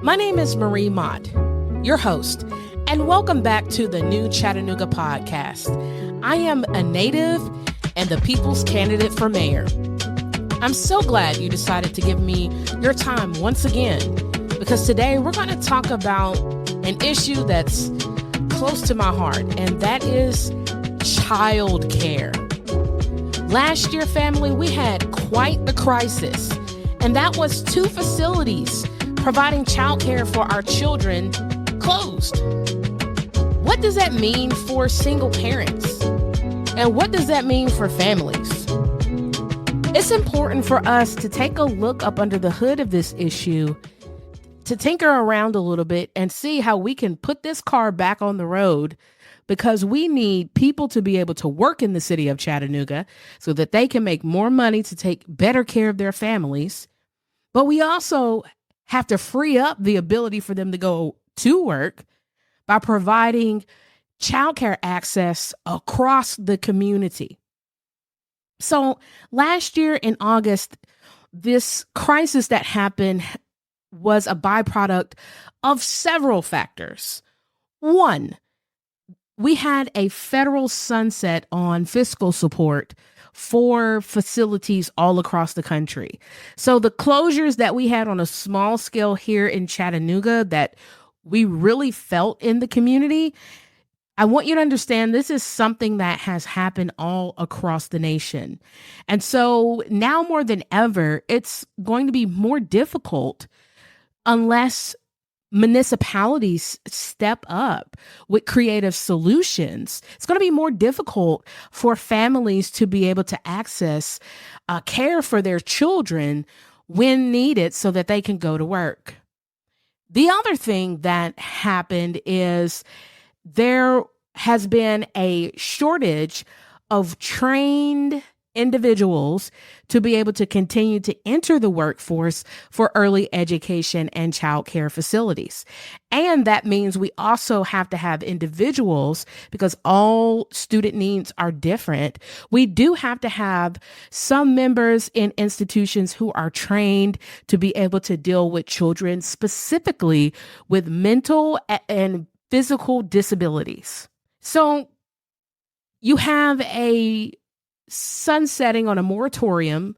My name is Marie Mott, your host, and welcome back to the new Chattanooga Podcast. I am a native and the people's candidate for mayor. I'm so glad you decided to give me your time once again, because today we're going to talk about an issue that's close to my heart, and that is childcare. Last year, family, we had quite the crisis, and that was 2 facilities providing childcare for our children closed. What does that mean for single parents? And what does that mean for families? It's important for us to take a look up under the hood of this issue, to tinker around a little bit and see how we can put this car back on the road, because we need people to be able to work in the city of Chattanooga so that they can make more money to take better care of their families. But we also have to free up the ability for them to go to work by providing childcare access across the community. So last year in August, this crisis that happened was a byproduct of several factors. One, we had a federal sunset on fiscal support for facilities all across the country. So the closures that we had on a small scale here in Chattanooga that we really felt in the community, I want you to understand this is something that has happened all across the nation. And so now more than ever, it's going to be more difficult unless municipalities step up with creative solutions. It's going to be more difficult for families to be able to access care for their children when needed so that they can go to work. The other thing that happened is there has been a shortage of trained individuals to be able to continue to enter the workforce for early education and childcare facilities. And that means we also have to have individuals, because all student needs are different. We do have to have some members in institutions who are trained to be able to deal with children, specifically with mental and physical disabilities. So you have a sunsetting on a moratorium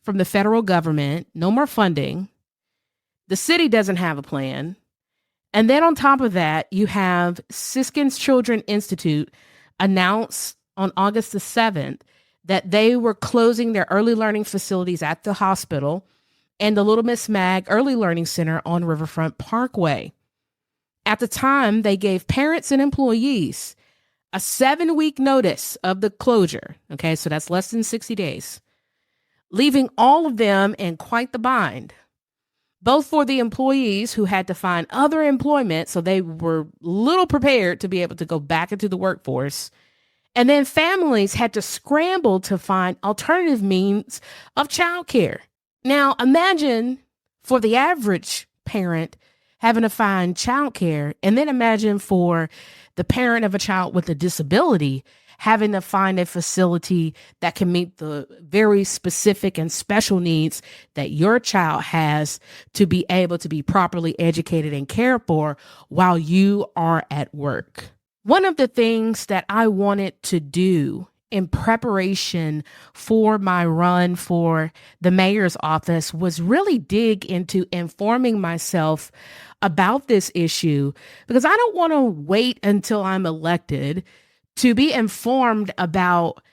from the federal government, no more funding. The city doesn't have a plan. And then on top of that, you have Siskins Children Institute announced on August the 7th that they were closing their early learning facilities at the hospital and the Little Miss Mag Early Learning Center on Riverfront Parkway. At the time, they gave parents and employees a 7-week notice of the closure. Okay, so that's less than 60 days, leaving all of them in quite the bind, both for the employees who had to find other employment, so they were little prepared to be able to go back into the workforce, and then families had to scramble to find alternative means of childcare. Now, imagine for the average parent having to find childcare, and then imagine for the parent of a child with a disability having to find a facility that can meet the very specific and special needs that your child has to be able to be properly educated and cared for while you are at work. One of the things that I wanted to do in preparation for my run for the mayor's office was really dig into informing myself about this issue, because I don't want to wait until I'm elected to be informed about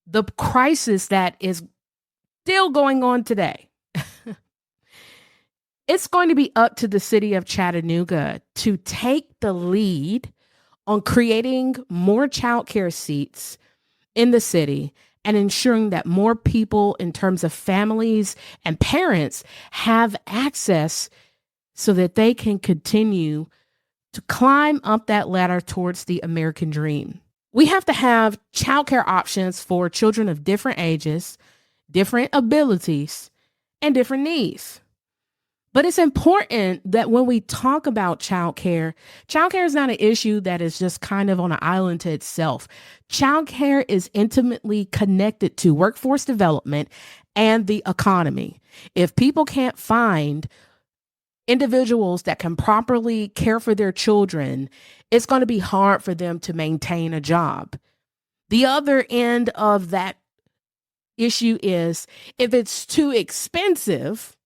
the crisis that is still going on today. It's going to be up to the city of Chattanooga to take the lead on creating more childcare seats in the city and ensuring that more people in terms of families and parents have access so that they can continue to climb up that ladder towards the American dream. We have to have childcare options for children of different ages, different abilities, and different needs. But it's important that when we talk about childcare is not an issue that is just kind of on an island to itself. Childcare is intimately connected to workforce development and the economy. If people can't find individuals that can properly care for their children, it's going to be hard for them to maintain a job. The other end of that issue is if it's too expensive,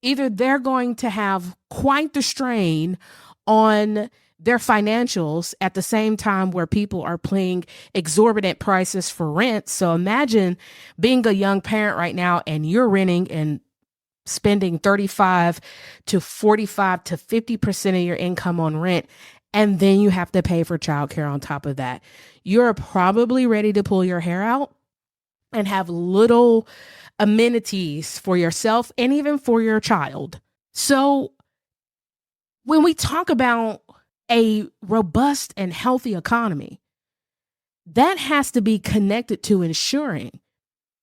either they're going to have quite the strain on their financials at the same time where people are paying exorbitant prices for rent. So imagine being a young parent right now and you're renting and spending 35 to 45 to 50% of your income on rent. And then you have to pay for childcare on top of that. You're probably ready to pull your hair out and have little amenities for yourself and even for your child. So when we talk about a robust and healthy economy, that has to be connected to ensuring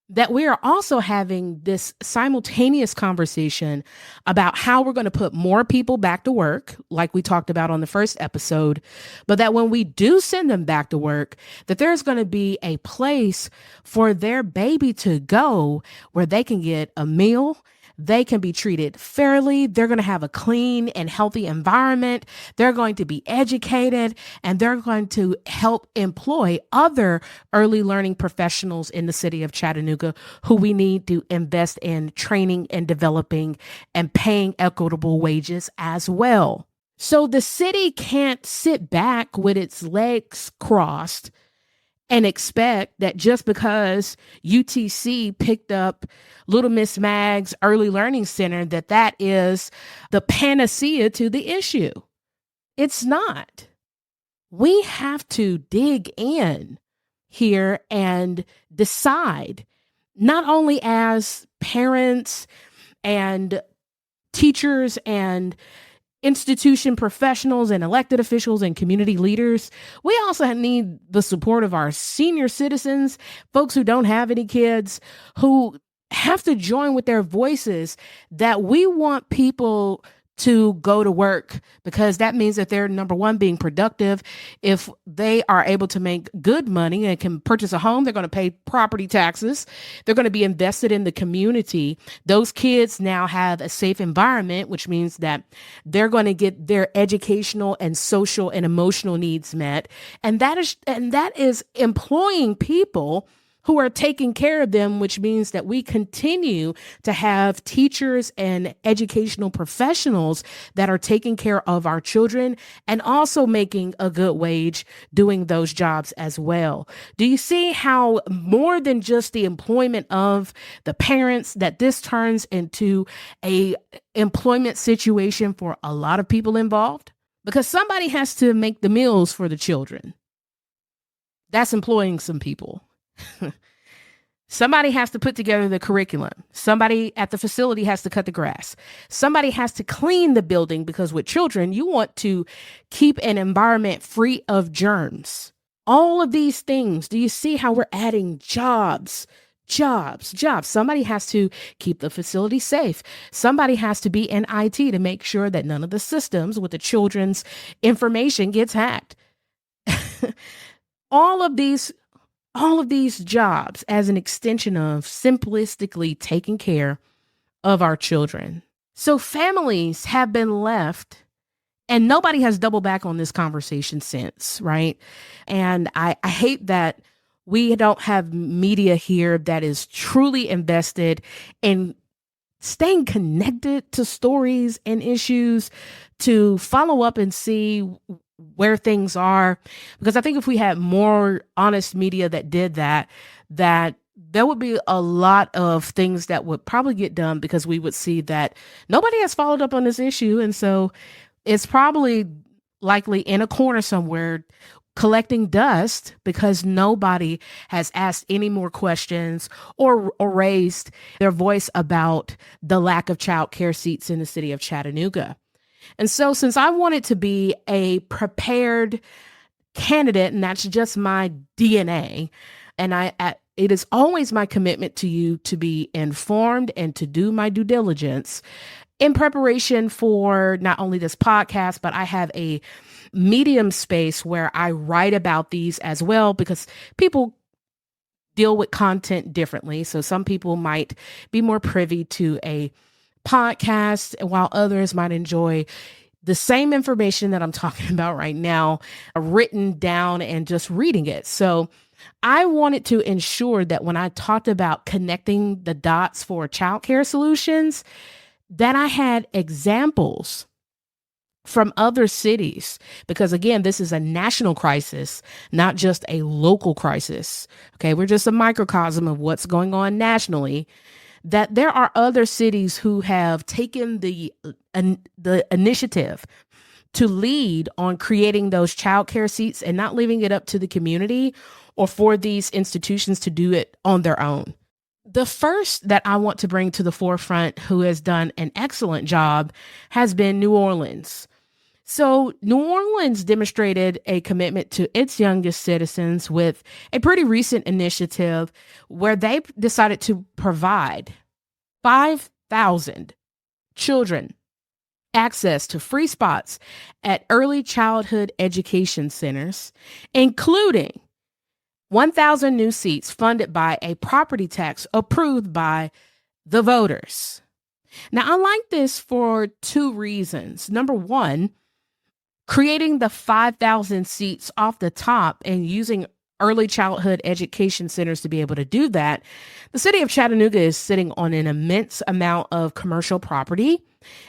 that we are also having this simultaneous conversation about how we're going to put more people back to work, like we talked about on the first episode, but that when we do send them back to work, that there's going to be a place for their baby to go where they can get a meal. They can be treated fairly. They're going to have a clean and healthy environment. They're going to be educated, and they're going to help employ other early learning professionals in the city of Chattanooga who we need to invest in training and developing and paying equitable wages as well. So the city can't sit back with its legs crossed and expect that just because UTC picked up Little Miss Mag's Early Learning Center, that is the panacea to the issue. It's not. We have to dig in here and decide, not only as parents and teachers and institution professionals and elected officials and community leaders, we also need the support of our senior citizens, folks who don't have any kids, who have to join with their voices that we want people to go to work, because that means that they're, number one, being productive. If they are able to make good money and can purchase a home, they're going to pay property taxes. They're going to be invested in the community. Those kids now have a safe environment, which means that they're going to get their educational and social and emotional needs met. And that is employing people who are taking care of them, which means that we continue to have teachers and educational professionals that are taking care of our children and also making a good wage doing those jobs as well. Do you see how more than just the employment of the parents, that this turns into a employment situation for a lot of people involved? Because somebody has to make the meals for the children. That's employing some people. Somebody has to put together the curriculum. Somebody at the facility has to cut the grass. Somebody has to clean the building, because with children, you want to keep an environment free of germs. All of these things, do you see how we're adding jobs? Somebody has to keep the facility safe. Somebody has to be in IT to make sure that none of the systems with the children's information gets hacked. All of these jobs as an extension of simplistically taking care of our children. So families have been left, and nobody has doubled back on this conversation since, right? And I hate that we don't have media here that is truly invested in staying connected to stories and issues, to follow up and see where things are. Because I think if we had more honest media that did that there would be a lot of things that would probably get done, because we would see that nobody has followed up on this issue. And so it's probably likely in a corner somewhere collecting dust, because nobody has asked any more questions or raised their voice about the lack of child care seats in the city of Chattanooga. And so since I wanted to be a prepared candidate, and that's just my DNA, and it is always my commitment to you to be informed and to do my due diligence in preparation for not only this podcast, but I have a Medium space where I write about these as well, because people deal with content differently. So some people might be more privy to a podcasts, while others might enjoy the same information that I'm talking about right now, written down and just reading it. So I wanted to ensure that when I talked about connecting the dots for childcare solutions, that I had examples from other cities, because again, this is a national crisis, not just a local crisis. Okay, we're just a microcosm of what's going on nationally. That there are other cities who have taken the initiative to lead on creating those childcare seats and not leaving it up to the community or for these institutions to do it on their own. The first that I want to bring to the forefront, who has done an excellent job, has been New Orleans. So New Orleans demonstrated a commitment to its youngest citizens with a pretty recent initiative where they decided to provide 5,000 children access to free spots at early childhood education centers, including 1,000 new seats funded by a property tax approved by the voters. Now, I like this for two reasons. Number one, creating the 5,000 seats off the top and using early childhood education centers to be able to do that. The city of Chattanooga is sitting on an immense amount of commercial property.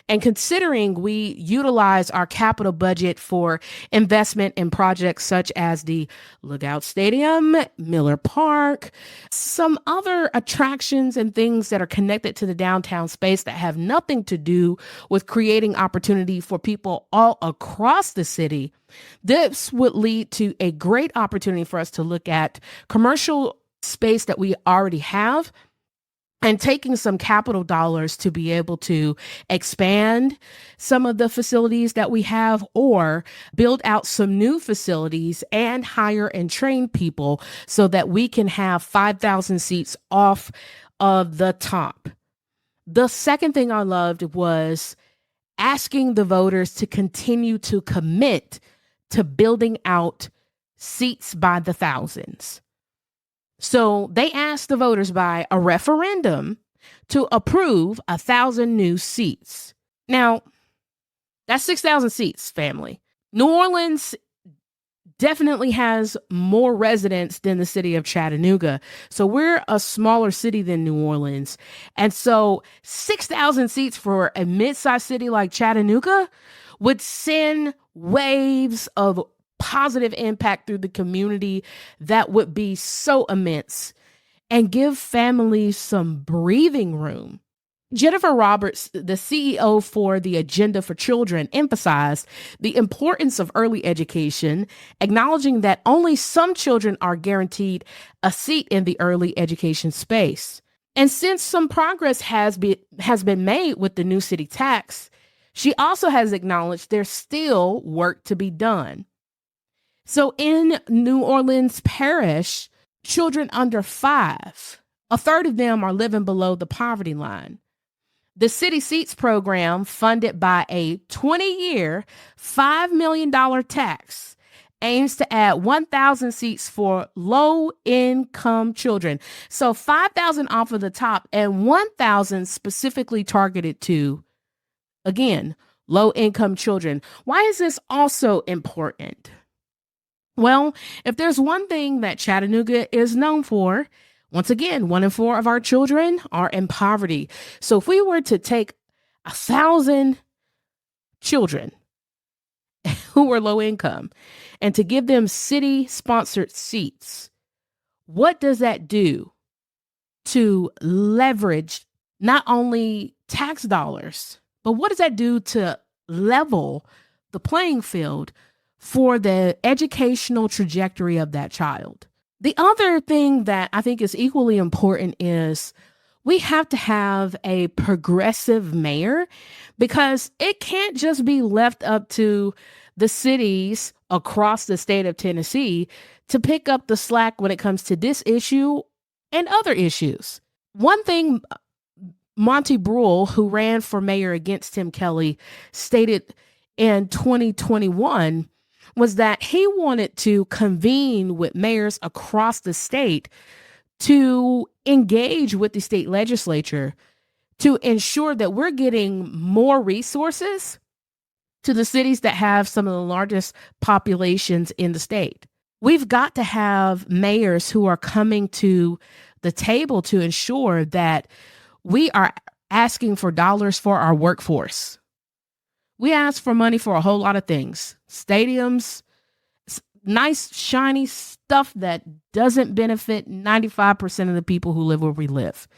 And considering we utilize our capital budget for investment in projects such as the Lookout Stadium, Miller Park, some other attractions and things that are connected to the downtown space that have nothing to do with creating opportunity for people all across the city, this would lead to a great opportunity for us to look at commercial space that we already have and taking some capital dollars to be able to expand some of the facilities that we have or build out some new facilities and hire and train people so that we can have 5,000 seats off of the top. The second thing I loved was asking the voters to continue to commit to building out seats by the thousands. So they asked the voters by a referendum to approve 1,000 new seats. Now, that's 6,000 seats, family. New Orleans definitely has more residents than the city of Chattanooga. So we're a smaller city than New Orleans. And so 6,000 seats for a mid-sized city like Chattanooga would send waves of positive impact through the community that would be so immense and give families some breathing room. Jennifer Roberts, the CEO for the Agenda for Children, emphasized the importance of early education, acknowledging that only some children are guaranteed a seat in the early education space. And since some progress has been made with the new city tax, she also has acknowledged there's still work to be done. So in New Orleans Parish, children under 5, a third of them are living below the poverty line. The City Seats program, funded by a 20-year, $5 million tax, aims to add 1,000 seats for low-income children. So 5,000 off of the top and 1,000 specifically targeted to, again, low-income children. Why is this also important? Well, if there's one thing that Chattanooga is known for, once again, 1 in 4 of our children are in poverty. So if we were to take 1,000 children who were low income and to give them city-sponsored seats, what does that do to leverage not only tax dollars, but what does that do to level the playing field for the educational trajectory of that child? The other thing that I think is equally important is we have to have a progressive mayor, because it can't just be left up to the cities across the state of Tennessee to pick up the slack when it comes to this issue and other issues. One thing Monty Brule, who ran for mayor against Tim Kelly, stated in 2021 was that he wanted to convene with mayors across the state to engage with the state legislature to ensure that we're getting more resources to the cities that have some of the largest populations in the state. We've got to have mayors who are coming to the table to ensure that we are asking for dollars for our workforce. We ask for money for a whole lot of things. Stadiums, nice, shiny stuff that doesn't benefit 95% of the people who live where we live.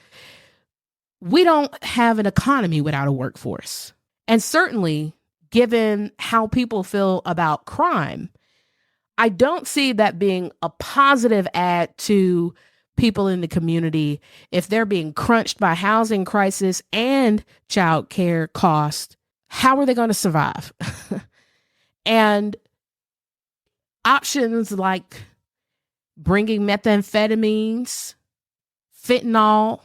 We don't have an economy without a workforce. And certainly, given how people feel about crime, I don't see that being a positive add to people in the community if they're being crunched by housing crisis and child care costs. How are they going to survive? And options like bringing methamphetamines, fentanyl,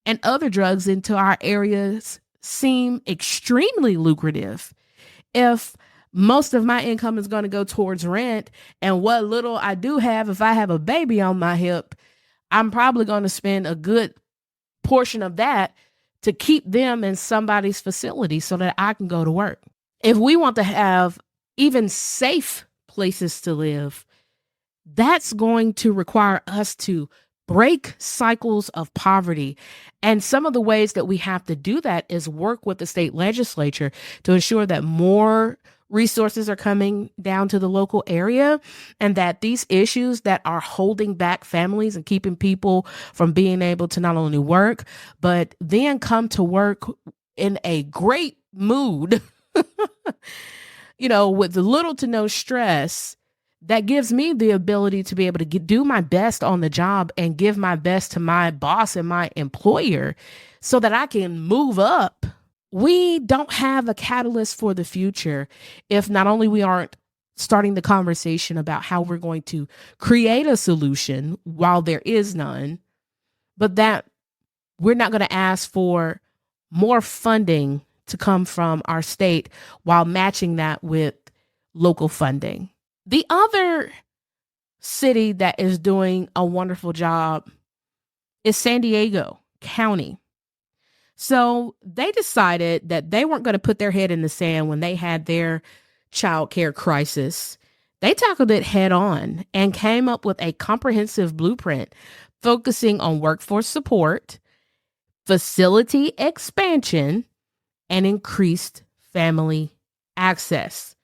and other drugs into our areas seem extremely lucrative if most of my income is going to go towards rent, and what little I do have, if I have a baby on my hip, I'm probably going to spend a good portion of that to keep them in somebody's facility so that I can go to work. If we want to have even safe places to live, that's going to require us to break cycles of poverty. And some of the ways that we have to do that is work with the state legislature to ensure that more resources are coming down to the local area, and that these issues that are holding back families and keeping people from being able to not only work, but then come to work in a great mood, with little to no stress, that gives me the ability to be able to do my best on the job and give my best to my boss and my employer so that I can move up. We don't have a catalyst for the future if not only we aren't starting the conversation about how we're going to create a solution while there is none, but that we're not going to ask for more funding to come from our state while matching that with local funding. The other city that is doing a wonderful job is San Diego County. So they decided that they weren't going to put their head in the sand when they had their child care crisis. They tackled it head on and came up with a comprehensive blueprint focusing on workforce support, facility expansion, and increased family access.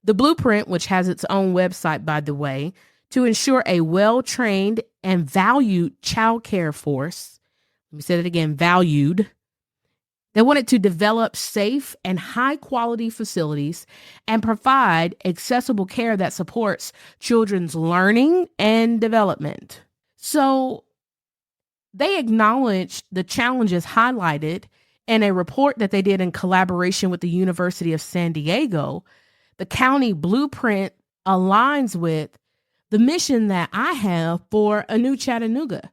The blueprint, which has its own website, by the way, to ensure a well-trained and valued child care force. Let me say that again, valued. They wanted to develop safe and high-quality facilities and provide accessible care that supports children's learning and development. So they acknowledged the challenges highlighted in a report that they did in collaboration with the University of San Diego. The county blueprint aligns with the mission that I have for a new Chattanooga.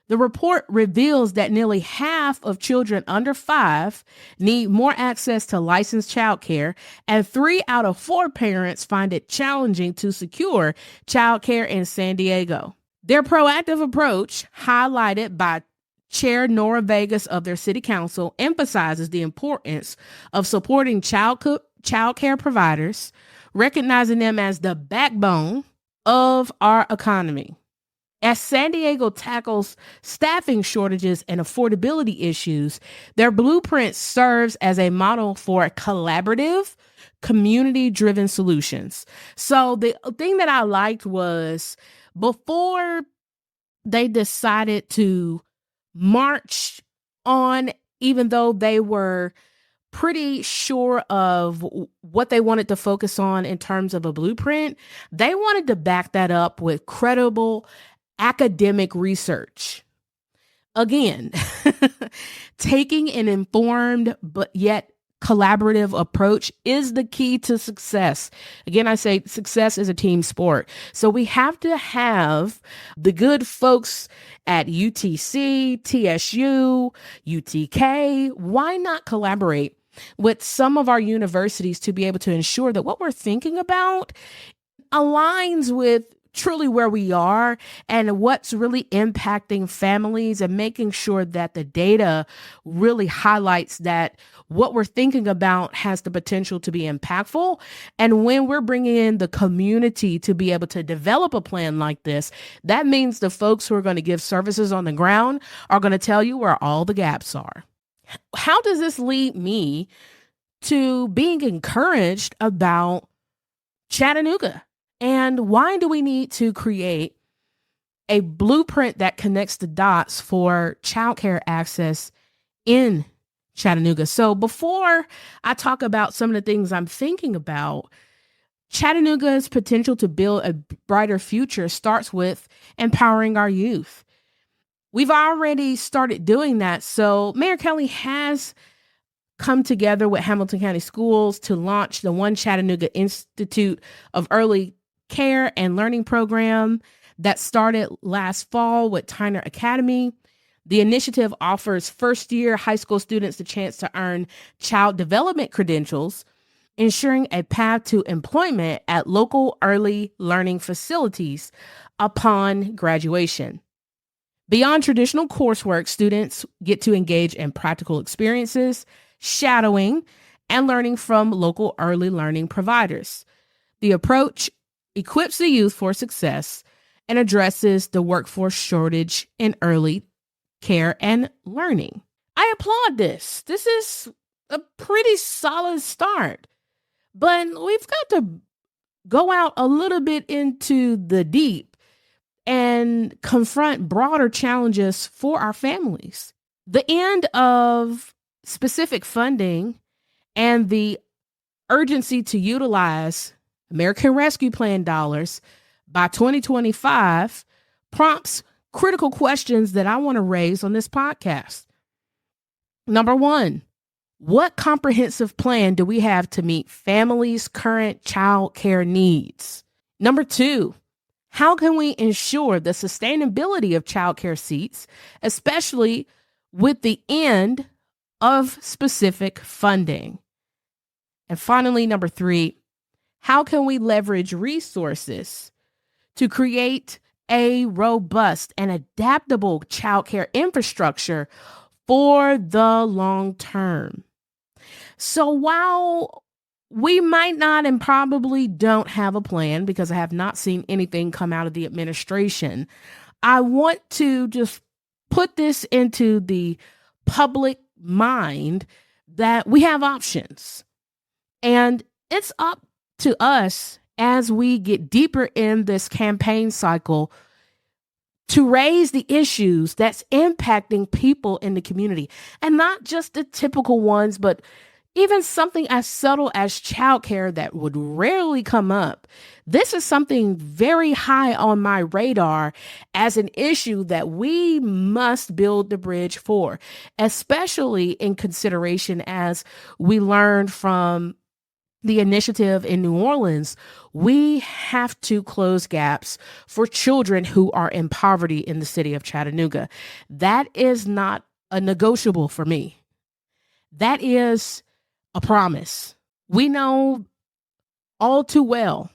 The report reveals that nearly half of children under 5 need more access to licensed childcare, and 3 out of 4 parents find it challenging to secure childcare in San Diego. Their proactive approach, highlighted by Chair Nora Vegas of their city council, emphasizes the importance of supporting childcare providers, recognizing them as the backbone of our economy. As San Diego tackles staffing shortages and affordability issues, their blueprint serves as a model for collaborative, community-driven solutions. So the thing that I liked was before they decided to march on, even though they were pretty sure of what they wanted to focus on in terms of a blueprint, they wanted to back that up with credible academic research. Again, taking an informed but yet collaborative approach is the key to success. Again, I say success is a team sport. So we have to have the good folks at UTC, TSU, UTK. Why not collaborate with some of our universities to be able to ensure that what we're thinking about aligns with truly where we are and what's really impacting families, and making sure that the data really highlights that what we're thinking about has the potential to be impactful. And when we're bringing in the community to be able to develop a plan like this, that means the folks who are going to give services on the ground are going to tell you where all the gaps are. How does this lead me to being encouraged about Chattanooga? And why do we need to create a blueprint that connects the dots for childcare access in Chattanooga? So before I talk about some of the things I'm thinking about, Chattanooga's potential to build a brighter future starts with empowering our youth. We've already started doing that. So Mayor Kelly has come together with Hamilton County Schools to launch the One Chattanooga Institute of Early Care and Learning program that started last fall with Tyner Academy. The initiative offers first-year high school students the chance to earn child development credentials, ensuring a path to employment at local early learning facilities upon graduation. Beyond traditional coursework, students get to engage in practical experiences, shadowing, and learning from local early learning providers. The approach equips the youth for success and addresses the workforce shortage in early care and learning. I applaud this. This is a pretty solid start, but we've got to go out a little bit into the deep and confront broader challenges for our families. The end of specific funding and the urgency to utilize American Rescue Plan dollars by 2025 prompts critical questions that I want to raise on this podcast. Number one, what comprehensive plan do we have to meet families' current child care needs? Number two, how can we ensure the sustainability of child care seats, especially with the end of specific funding? And finally, number three, how can we leverage resources to create a robust and adaptable childcare infrastructure for the long term? So while we might not and probably don't have a plan, because I have not seen anything come out of the administration, I want to just put this into the public mind that we have options. And it's up to us as we get deeper in this campaign cycle to raise the issues that's impacting people in the community, and not just the typical ones, but even something as subtle as childcare that would rarely come up. This is something very high on my radar as an issue that we must build the bridge for, especially in consideration as we learned from the initiative in New Orleans. We have to close gaps for children who are in poverty in the city of Chattanooga. That is not a negotiable for me. That is a promise. We know all too well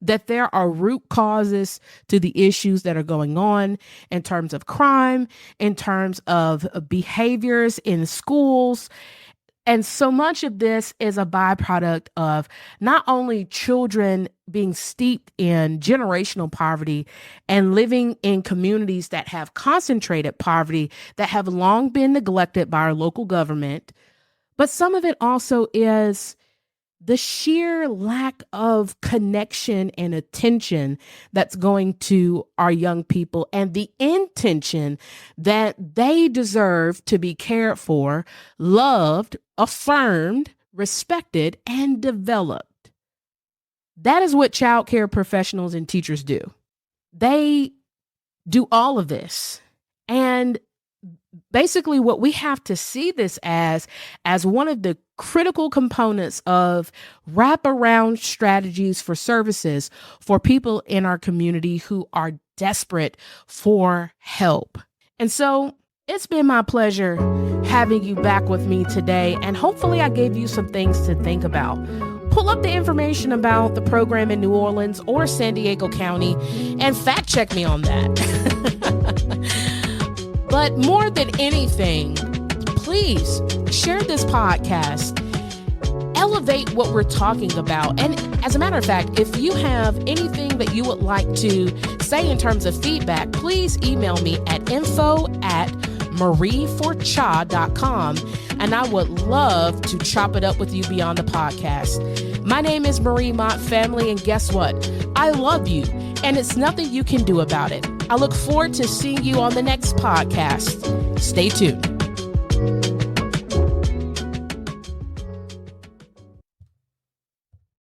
that there are root causes to the issues that are going on in terms of crime, in terms of behaviors in schools. And so much of this is a byproduct of not only children being steeped in generational poverty and living in communities that have concentrated poverty that have long been neglected by our local government, but some of it also is the sheer lack of connection and attention that's going to our young people, and the intention that they deserve to be cared for, loved, affirmed, respected, and developed. That is what child care professionals and teachers do. They do all of this. And basically what we have to see this as one of the critical components of wraparound strategies for services for people in our community who are desperate for help. And so it's been my pleasure having you back with me today, and hopefully I gave you some things to think about. pull up the information about the program in New Orleans or San Diego County and fact check me on that. But more than anything, please share this podcast. Elevate what we're talking about. And as a matter of fact, if you have anything that you would like to say in terms of feedback, please email me at info@marieforcha.com, and I would love to chop it up with you beyond the podcast. My name is Marie Mott, family, and guess what? I love you, and it's nothing you can do about it. I look forward to seeing you on the next podcast. Stay tuned.